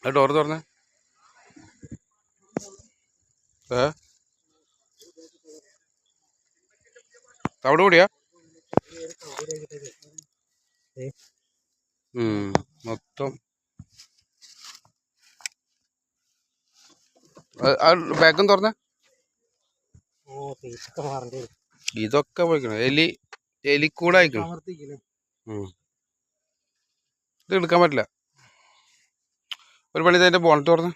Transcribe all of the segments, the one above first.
Door തുറന്നേ. അവിടെ കൂടിയാ മൊത്തം ബാഗും തുറന്നേ. ഇതൊക്കെ പോയിക്കണം. എലിക്കൂടെ അയക്കണം. ഇത് എടുക്കാൻ പറ്റില്ല. ഒരു പണി അതിന്റെ ബോണറ്റ് തുറന്ന്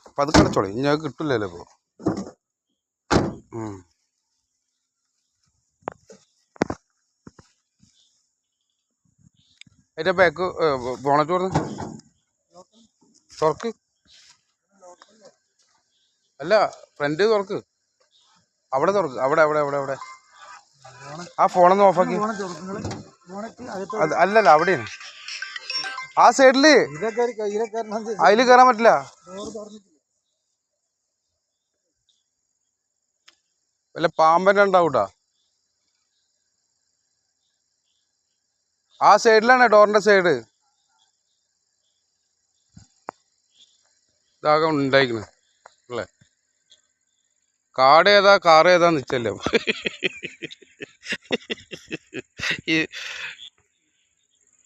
അപ്പൊ അത് കടച്ചോളി. ഇനി അത് കിട്ടില്ലല്ലോ ഇപ്പൊ. അതിന്റെ ബാക്ക് ബോണറ്റ് തുറന്ന് തുറക്ക്. അല്ല, ഫ്രണ്ട് തുറക്ക്. അവിടെ തുറക്ക്. അവിടെ അവിടെ അവിടെ അവിടെ ആ ഫോണൊന്ന് ഓഫാക്കി. അല്ലല്ല, അവിടെയാണ്. ആ സൈഡില് അതില് കയറാൻ പറ്റില്ല. വല്ല പാമ്പന്നെ ഉണ്ടാവൂട്ടാ. ആ സൈഡിലാണ്, ഡോറിന്റെ സൈഡ്. ഇതാകെ ഉണ്ടായിക്കണ് അല്ലേ. കാട് ഏതാ കാർ ഏതാന്ന് വെച്ചല്ലേ.